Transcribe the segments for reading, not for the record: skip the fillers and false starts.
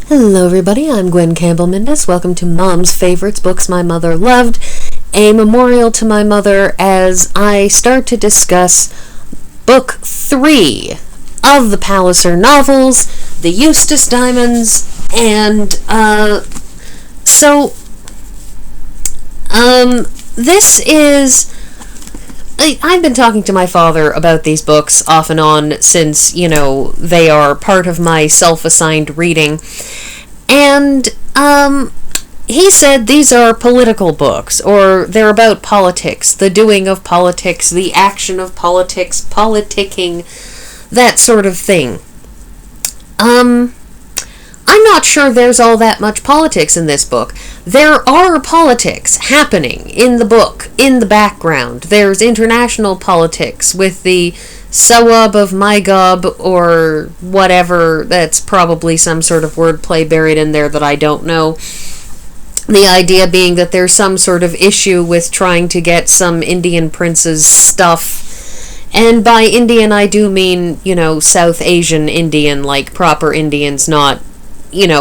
Hello everybody, I'm Gwen Campbell-Mindes. Welcome to Mom's Favorites, Books My Mother Loved, a memorial to my mother as I start to discuss Book 3 of the Palliser Novels, the Eustace Diamonds, and this is... I've been talking to my father about these books off and on since, they are part of my self-assigned reading. And, he said these are political books, or they're about politics, the doing of politics, the action of politics, politicking, that sort of thing. I'm not sure there's all that much politics in this book. There are politics happening in the book, in the background. There's international politics with the Sawab of my gob, or whatever. That's probably some sort of wordplay buried in there that I don't know. The idea being that there's some sort of issue with trying to get some Indian prince's stuff. And by Indian, I do mean, South Asian Indian, like proper Indians, not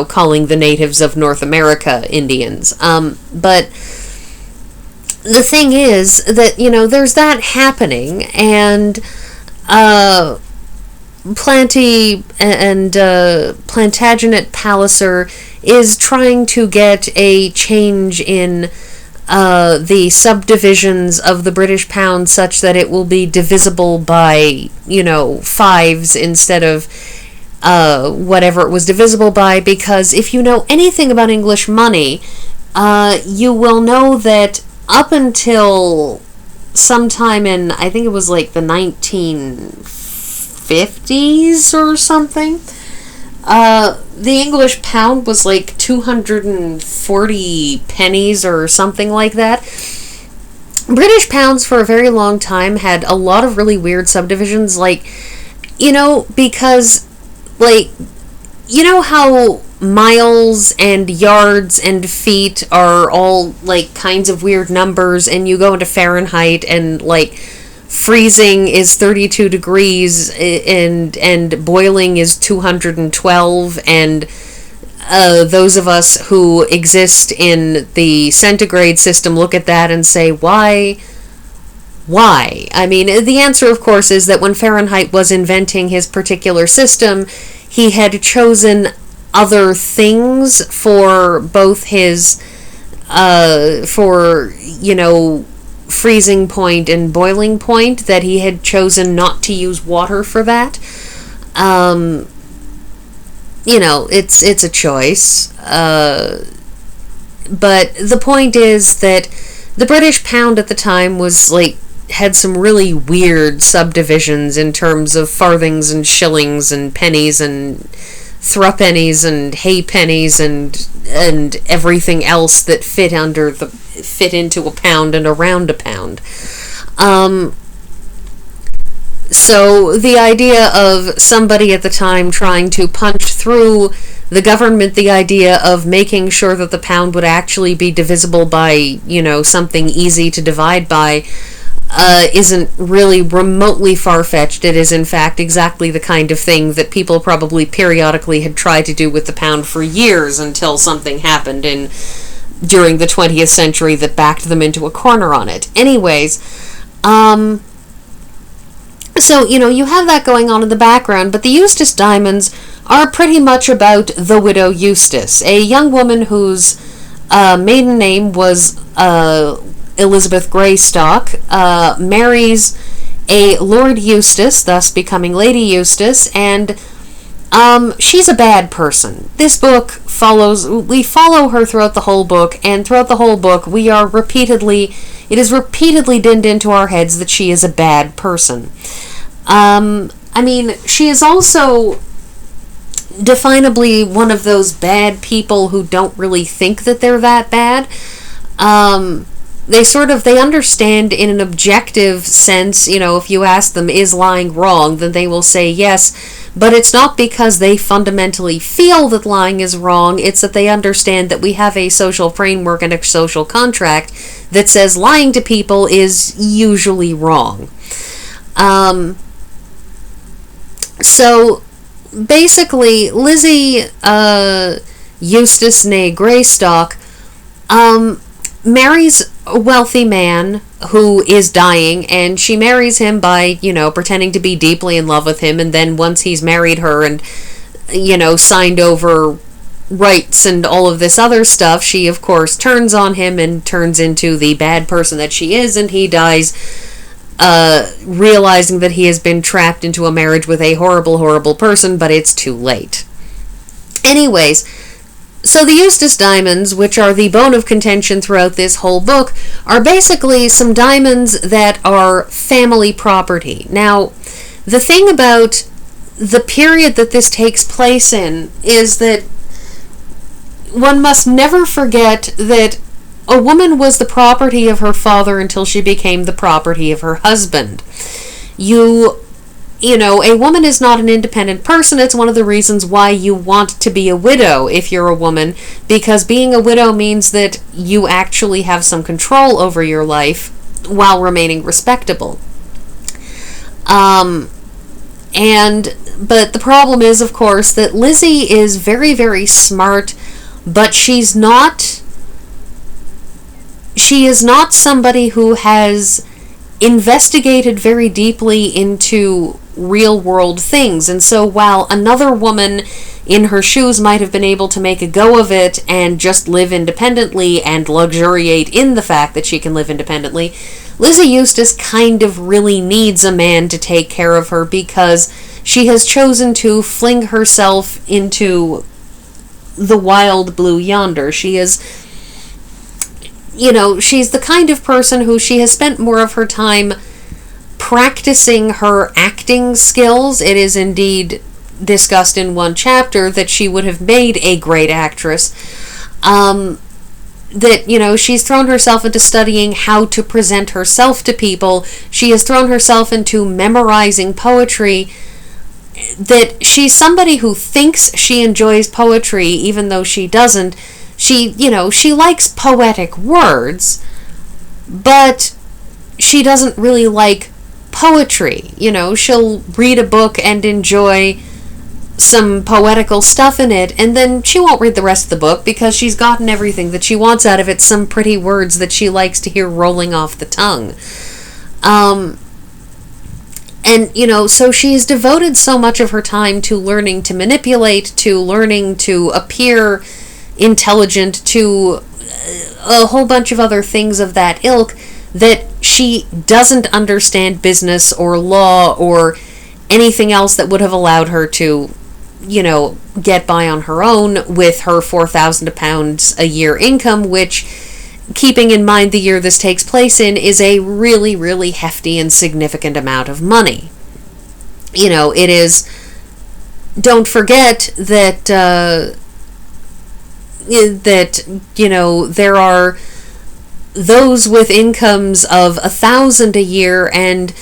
calling the natives of North America Indians. But the thing is that, there's that happening, and Plantagenet Palliser is trying to get a change in the subdivisions of the British pound such that it will be divisible by, fives instead of whatever it was divisible by, because if you know anything about English money, you will know that up until sometime in, I think it was like the 1950s or something, the English pound was like 240 pennies or something like that. British pounds for a very long time had a lot of really weird subdivisions, because how miles and yards and feet are all, kinds of weird numbers, and you go into Fahrenheit, and, freezing is 32 degrees, and boiling is 212, and those of us who exist in the centigrade system look at that and say, why? I mean, the answer, of course, is that when Fahrenheit was inventing his particular system, he had chosen other things for both his, freezing point and boiling point, that he had chosen not to use water for that. It's a choice. But the point is that the British pound at the time was, had some really weird subdivisions in terms of farthings and shillings and pennies and threepennies and halfpennies and everything else that fit into a pound and around a pound. So the idea of somebody at the time trying to punch through the government, the idea of making sure that the pound would actually be divisible by, something easy to divide by, isn't really remotely far-fetched. It is, in fact, exactly the kind of thing that people probably periodically had tried to do with the pound for years until something happened during the 20th century that backed them into a corner on it. Anyways, so, you have that going on in the background, but the Eustace Diamonds are pretty much about the widow Eustace, a young woman whose maiden name was Elizabeth Greystock, marries a Lord Eustace, thus becoming Lady Eustace, and she's a bad person. This book we follow her throughout the whole book, and throughout the whole book it is repeatedly dinned into our heads that she is a bad person. She is also definably one of those bad people who don't really think that they're that bad. They understand in an objective sense, if you ask them, is lying wrong, then they will say yes, but it's not because they fundamentally feel that lying is wrong, it's that they understand that we have a social framework and a social contract that says lying to people is usually wrong. So basically, Lizzie Eustace née Greystock, marries a wealthy man who is dying, and she marries him by, pretending to be deeply in love with him, and then once he's married her and, signed over rights and all of this other stuff, she, of course, turns on him and turns into the bad person that she is, and he dies, realizing that he has been trapped into a marriage with a horrible, horrible person, but it's too late. Anyways, so the Eustace Diamonds, which are the bone of contention throughout this whole book, are basically some diamonds that are family property. Now, the thing about the period that this takes place in is that one must never forget that a woman was the property of her father until she became the property of her husband. A woman is not an independent person. It's one of the reasons why you want to be a widow if you're a woman, because being a widow means that you actually have some control over your life while remaining respectable. But the problem is, of course, that Lizzie is very, very smart, but she is not somebody who has investigated very deeply into real world things. And so while another woman in her shoes might have been able to make a go of it and just live independently and luxuriate in the fact that she can live independently, Lizzie Eustace kind of really needs a man to take care of her, because she has chosen to fling herself into the wild blue yonder. She is, she's the kind of person who she has spent more of her time practicing her acting skills. It is indeed discussed in one chapter that she would have made a great actress. She's thrown herself into studying how to present herself to people. She has thrown herself into memorizing poetry. That she's somebody who thinks she enjoys poetry even though she doesn't. She likes poetic words, but she doesn't really like poetry. She'll read a book and enjoy some poetical stuff in it, and then she won't read the rest of the book because she's gotten everything that she wants out of it, some pretty words that she likes to hear rolling off the tongue. So she's devoted so much of her time to learning to manipulate, to learning to appear intelligent, to a whole bunch of other things of that ilk, that she doesn't understand business or law or anything else that would have allowed her to, get by on her own with her £4,000 a year income, which, keeping in mind the year this takes place in, is a really, really hefty and significant amount of money. It is. Don't forget that there are those with incomes of 1,000 a year, and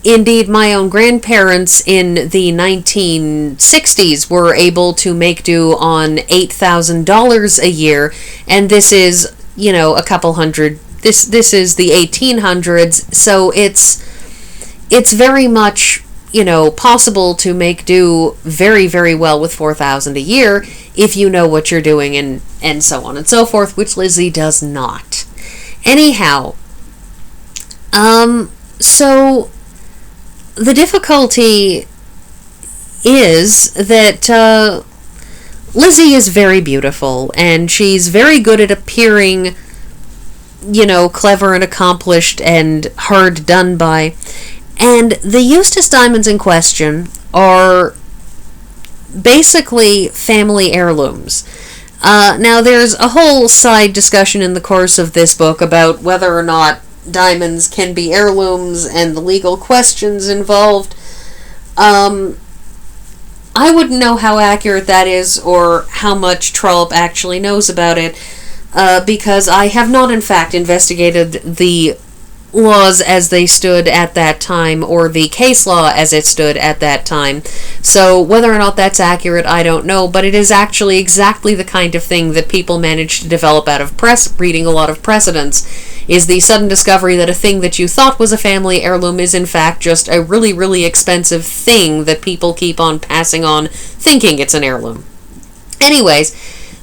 indeed my own grandparents in the 1960s were able to make do on $8,000 a year, and this is a couple hundred. This is the 1800s, so it's very much possible to make do very, very well with $4,000 a year if you know what you're doing, and so on and so forth, which Lizzie does not. Anyhow, so the difficulty is that Lizzie is very beautiful, and she's very good at appearing, clever and accomplished and hard done by. And the Eustace Diamonds in question are basically family heirlooms. Now, there's a whole side discussion in the course of this book about whether or not diamonds can be heirlooms and the legal questions involved. I wouldn't know how accurate that is or how much Trollope actually knows about it, because I have not, in fact, investigated the laws as they stood at that time, or the case law as it stood at that time. So whether or not that's accurate, I don't know, but it is actually exactly the kind of thing that people manage to develop out of reading a lot of precedents, is the sudden discovery that a thing that you thought was a family heirloom is in fact just a really, really expensive thing that people keep on passing on thinking it's an heirloom. Anyways,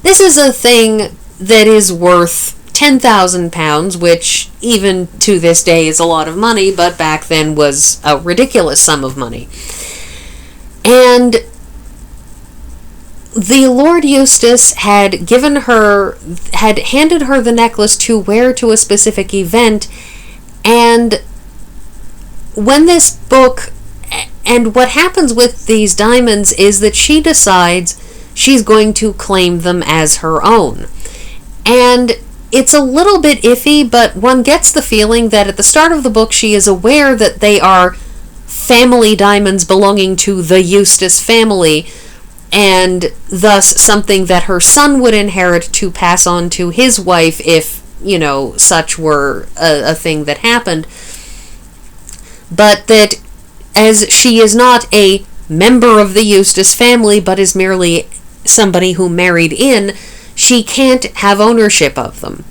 this is a thing that is worth £10,000, which even to this day is a lot of money, but back then was a ridiculous sum of money. And the Lord Eustace had handed her the necklace to wear to a specific event, and when this book, and what happens with these diamonds is that she decides she's going to claim them as her own. And it's a little bit iffy, but one gets the feeling that at the start of the book she is aware that they are family diamonds belonging to the Eustace family, and thus something that her son would inherit to pass on to his wife if, such were a thing that happened. But that as she is not a member of the Eustace family, but is merely somebody who married in, she can't have ownership of them.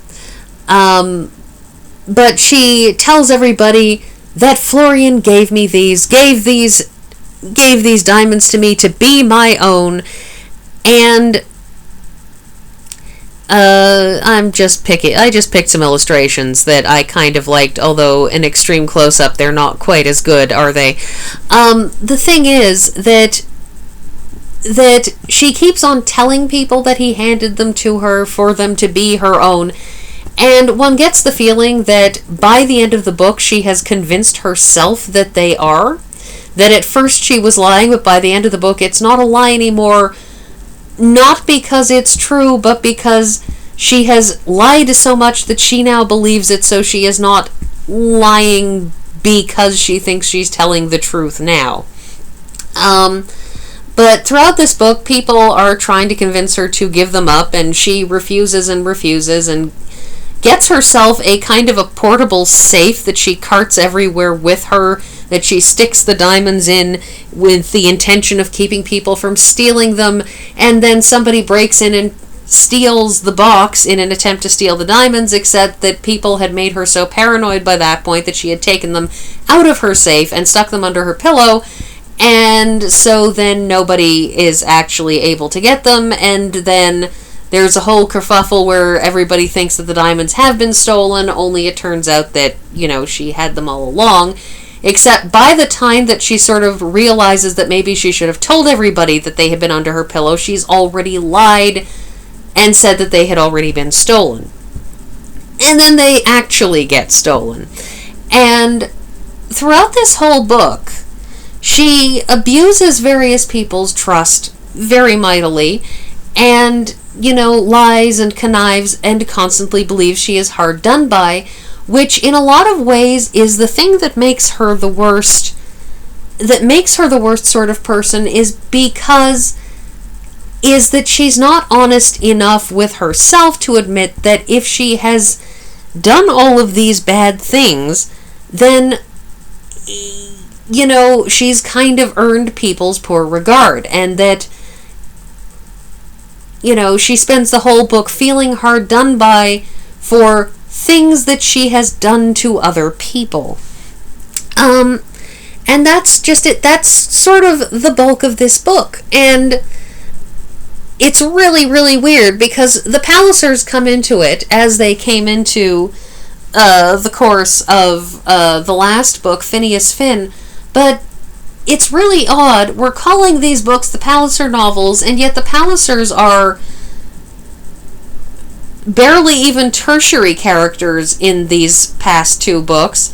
But she tells everybody that Florian gave these diamonds to me to be my own, and I just picked some illustrations that I kind of liked, although in extreme close-up they're not quite as good, are they? The thing is that she keeps on telling people that he handed them to her for them to be her own, and one gets the feeling that by the end of the book she has convinced herself that they are. That at first she was lying, but by the end of the book it's not a lie anymore, not because it's true, but because she has lied so much that she now believes it, so she is not lying because she thinks she's telling the truth now. But throughout this book, people are trying to convince her to give them up, and she refuses and gets herself a kind of a portable safe that she carts everywhere with her, that she sticks the diamonds in with the intention of keeping people from stealing them, and then somebody breaks in and steals the box in an attempt to steal the diamonds, except that people had made her so paranoid by that point that she had taken them out of her safe and stuck them under her pillow, and so then nobody is actually able to get them, and then there's a whole kerfuffle where everybody thinks that the diamonds have been stolen, only it turns out that, she had them all along. Except by the time that she sort of realizes that maybe she should have told everybody that they had been under her pillow, she's already lied and said that they had already been stolen. And then they actually get stolen. And throughout this whole book, she abuses various people's trust very mightily, and lies and connives and constantly believes she is hard done by, which in a lot of ways is the thing that makes her the worst sort of person, is that she's not honest enough with herself to admit that if she has done all of these bad things, then she's kind of earned people's poor regard, and that she spends the whole book feeling hard done by for things that she has done to other people. And that's just it. That's sort of the bulk of this book. And it's really, really weird because the Pallisers come into it as they came into the course of the last book, Phineas Finn, but it's really odd. We're calling these books the Palliser Novels, and yet the Pallisers are barely even tertiary characters in these past two books.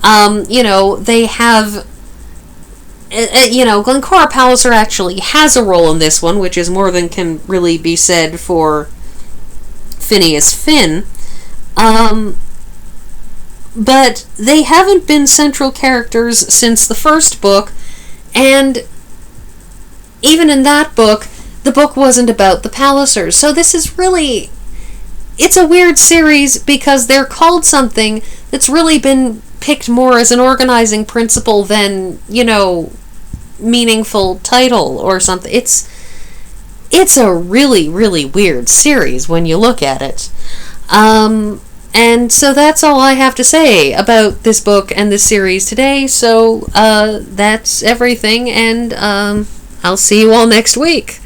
They have... Glencora Palliser actually has a role in this one, which is more than can really be said for Phineas Finn. But they haven't been central characters since the first book, and even in that book, the book wasn't about the Pallisers. So this is really... It's a weird series because they're called something that's really been picked more as an organizing principle than, meaningful title or something. It's a really, really weird series when you look at it. And so that's all I have to say about this book and this series today. So that's everything, and I'll see you all next week.